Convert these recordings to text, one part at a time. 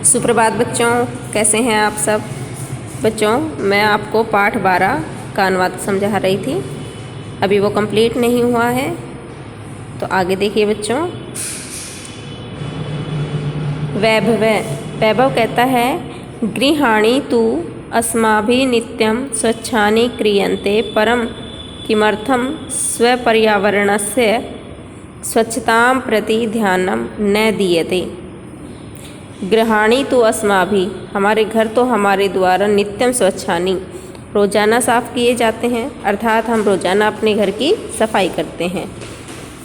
सुप्रभात बच्चों, कैसे हैं आप सब। बच्चों, मैं आपको पाठ 12 का अनुवाद समझा रही थी। अभी वो कंप्लीट नहीं हुआ है, तो आगे देखिए बच्चों। वैभव कहता है, गृहाणि तु अस्माभिः नित्यं स्वच्छानि क्रियन्ते, परं किमर्थं स्वपर्यावरणस्य स्वच्छतां प्रति ध्यानं न दीयते। गृहाणि तो अस्माभिः, हमारे घर तो हमारे द्वारा नित्यम स्वच्छानि, रोज़ाना साफ़ किए जाते हैं, अर्थात हम रोज़ाना अपने घर की सफाई करते हैं,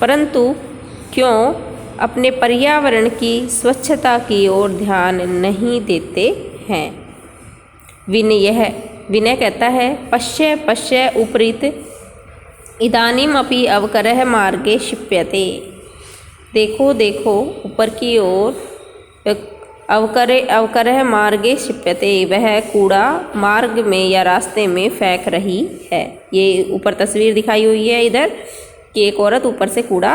परंतु क्यों अपने पर्यावरण की स्वच्छता की ओर ध्यान नहीं देते हैं। विनय कहता है, पश्य उपरीत इदानीम अपि अवकरः मार्गे क्षिप्यते। देखो देखो ऊपर की ओर अवकरः मार्गे क्षिप्यते, वह कूड़ा मार्ग में या रास्ते में फेंक रही है। ये ऊपर तस्वीर दिखाई हुई है इधर कि एक औरत ऊपर से कूड़ा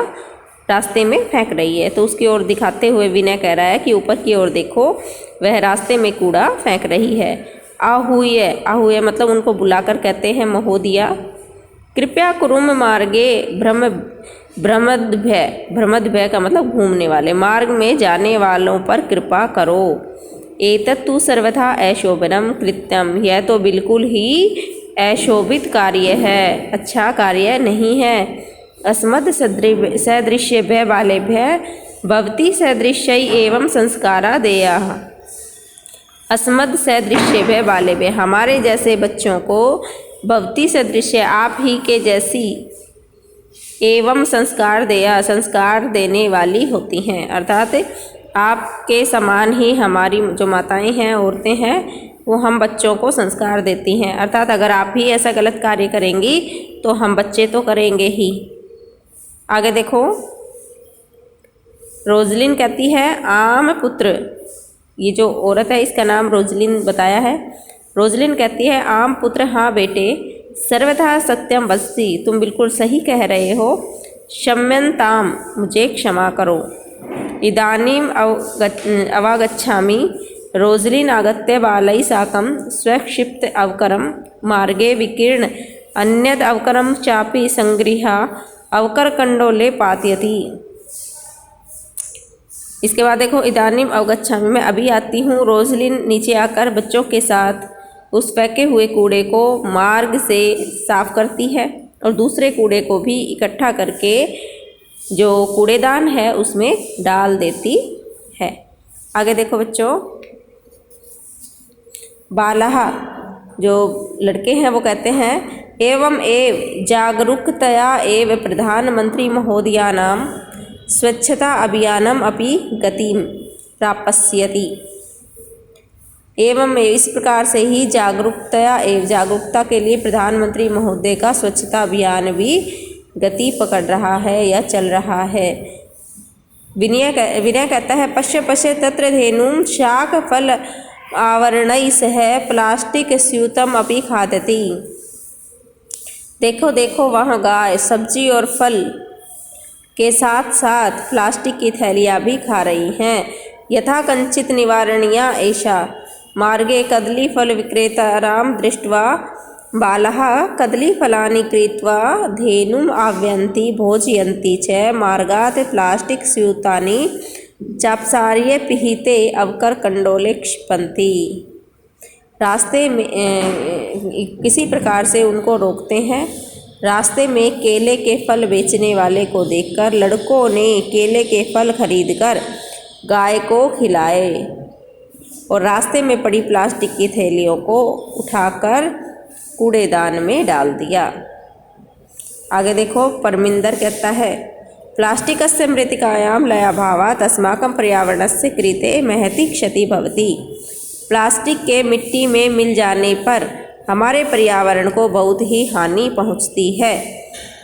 रास्ते में फेंक रही है, तो उसकी ओर दिखाते हुए विनय कह रहा है कि ऊपर की ओर देखो, वह रास्ते में कूड़ा फेंक रही है। आहूय मतलब उनको बुलाकर कहते हैं, महोदया कृपया कुरुम मार्गे भ्रमद्भय का मतलब घूमने वाले, मार्ग में जाने वालों पर कृपा करो। एतत्तु सर्वथा अशोभनम कृत्यम, यह तो बिल्कुल ही अशोभित कार्य है, अच्छा कार्य नहीं है। अस्मद् सदृश्येभ्यः बालेभ्यः भवति सदृश्यै एवं संस्कारा देयाः। अस्मद् सदृश्येभ्यः बालेभ्यः, हमारे जैसे बच्चों को, भवति सदृश्य आप ही के जैसी, एवं संस्कार देने वाली होती हैं, अर्थात आपके समान ही हमारी जो माताएं हैं, औरतें हैं, वो हम बच्चों को संस्कार देती हैं। अर्थात अगर आप भी ऐसा गलत कार्य करेंगी तो हम बच्चे तो करेंगे ही। आगे देखो, रोजलिन कहती है, आम पुत्र, ये जो औरत है इसका नाम रोजलिन बताया है। रोजलिन कहती है, आम पुत्र, हाँ बेटे, सर्वथा सत्यम वदसि, तुम बिल्कुल सही कह रहे हो। क्षम्यताम, मुझे क्षमा करो। इदानीम अवागच्छामि। रोजलिन आगत्य बालैः साकं स्वक्षिप्त अवकरं मार्गे विकीर्ण अन्यद अवकरं चापि संगृह्य अवकरकंडोले पातयति। इसके बाद देखो, इदानीम अवगच्छामि, मैं अभी आती हूँ। रोजलिन नीचे आकर बच्चों के साथ उस फेंके हुए कूड़े को मार्ग से साफ करती है और दूसरे कूड़े को भी इकट्ठा करके जो कूड़ेदान है उसमें डाल देती है। आगे देखो बच्चों, बालः, जो लड़के हैं वो कहते हैं, एवं जागरूकतया एव प्रधानमंत्री महोदयानां स्वच्छता अभियानम अपि गतिम प्राप्स्यति। एवं इस प्रकार से ही जागरूकता के लिए प्रधानमंत्री महोदय का स्वच्छता अभियान भी गति पकड़ रहा है या चल रहा है। विनय कहता है, पश्य तत्र धेनुं शाक फल आवरणैः सह प्लास्टिक स्यूतम अपि खादति। देखो देखो वहाँ गाय सब्जी और फल के साथ साथ प्लास्टिक की थैलियाँ भी खा रही हैं। यथा कंचित निवारणीया एषा। मार्गे कदलीफल विक्रेतारां दृष्ट्वा बालः कदलीफलानि क्रीत्वा धेनुम् आह्वयन्ति भोजयन्ति च मार्गात् प्लास्टिक स्यूतानि चापसार्य पिहिते अवकरकंडोले क्षिपन्ति। रास्ते में किसी प्रकार से उनको रोकते हैं। रास्ते में केले के फल बेचने वाले को देखकर लड़कों ने केले के फल खरीदकर गाय को खिलाए और रास्ते में पड़ी प्लास्टिक की थैलियों को उठाकर कूड़ेदान में डाल दिया। आगे देखो, परमिंदर कहता है, प्लास्टिकस्य मृत्तिकायां लयाभावात् अस्माकं पर्यावरणस्य कृते महती क्षति भवति। प्लास्टिक के मिट्टी में मिल जाने पर हमारे पर्यावरण को बहुत ही हानि पहुँचती है।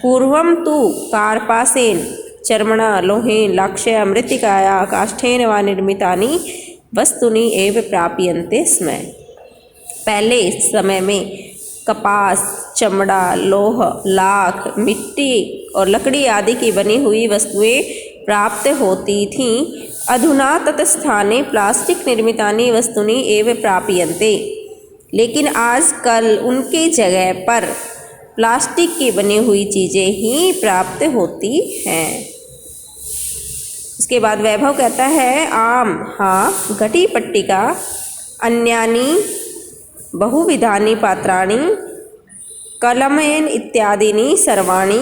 पूर्वं तु कार्पासेन चर्मणा लोहेन लाक्षया मृत्तिकाया काष्ठेन वा निर्मितानि वस्तुनि एव प्राप्यन्ते स्म। पहले इस समय में कपास, चमड़ा, लोह, लाख, मिट्टी और लकड़ी आदि की बनी हुई वस्तुएं प्राप्त होती थीं अधुना तत्स्थाने प्लास्टिक निर्मितानि वस्तूनि एव प्राप्यन्ते। लेकिन आजकल उनके जगह पर प्लास्टिक की बनी हुई चीज़ें ही प्राप्त होती हैं। उसके बाद वैभव कहता है आम हाँ घटी पट्टिका अन्यानि बहुविधानि पात्राणि कलमेन इत्यादीनि सर्वाणि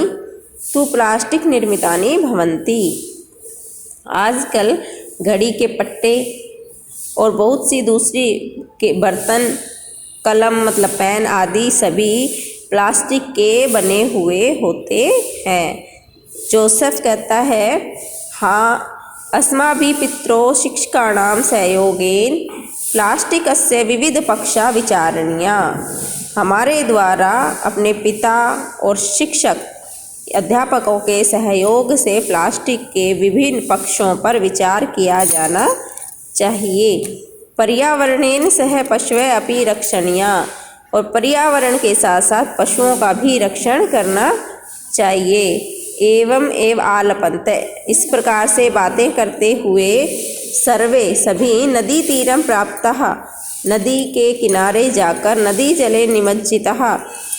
तु प्लास्टिक निर्मितानि भवन्ति। आजकल घड़ी के पट्टे और बहुत सी दूसरी के बर्तन, कलम मतलब पेन आदि सभी प्लास्टिक के बने हुए होते हैं। जोसेफ कहता है हाँ अस्माभिः पित्रो शिक्षकाणां सहयोगेन प्लास्टिकस्य विविध पक्षा विचारणीया। हमारे द्वारा अपने पिता और शिक्षक अध्यापकों के सहयोग से प्लास्टिक के विभिन्न पक्षों पर विचार किया जाना चाहिए। पर्यावरणेन सह पशवे अपि रक्षणीया, और पर्यावरण के साथ साथ पशुओं का भी रक्षण करना चाहिए। एवं एव आलपन्ते, इस प्रकार से बातें करते हुए सर्वे सभी नदी तीरम प्राप्तः, नदी के किनारे जाकर नदी जले निमज्जितः,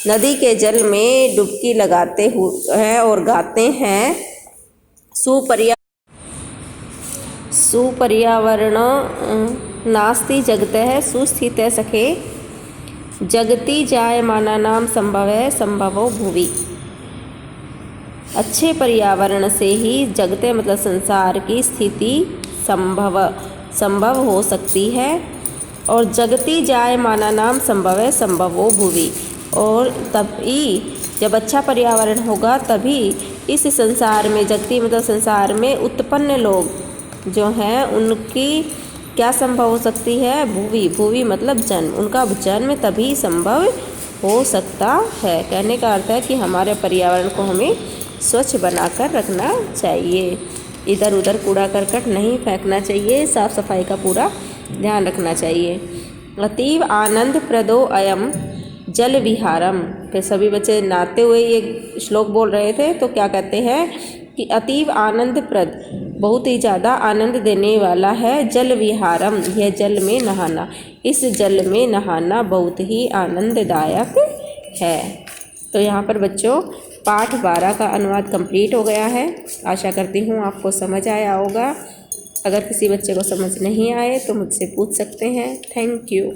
नदी के जल में डुबकी लगाते हैं और गाते हैं सुपर्यावरण नास्ति जगतः सुस्थितः सखे जगति जायमानानां संभवः संभवो भुवि। अच्छे पर्यावरण से ही जगते मतलब संसार की स्थिति संभव हो सकती है, और जगति जायमानानां संभवः संभवो भुवि, और तभी जब अच्छा पर्यावरण होगा तभी इस संसार में जगति मतलब संसार में उत्पन्न लोग जो हैं उनकी क्या संभव हो सकती है, भुवि, भुवि मतलब जन्म, उनका जन्म तभी संभव हो सकता है। कहने का अर्थ है कि हमारे पर्यावरण को हमें स्वच्छ बनाकर रखना चाहिए, इधर उधर कूड़ा करकट नहीं फेंकना चाहिए, साफ़ सफाई का पूरा ध्यान रखना चाहिए। अतीव आनंद प्रदो अयम जल विहारम, फिर सभी बच्चे नहाते हुए ये श्लोक बोल रहे थे, तो क्या कहते हैं कि अतीव आनंदप्रद बहुत ही ज़्यादा आनंद देने वाला है जल विहारम, यह जल में नहाना, इस जल में नहाना बहुत ही आनंददायक है। तो यहाँ पर बच्चों पाठ 12 का अनुवाद कंप्लीट हो गया है। आशा करती हूँ आपको समझ आया होगा। अगर किसी बच्चे को समझ नहीं आए तो मुझसे पूछ सकते हैं। Thank you.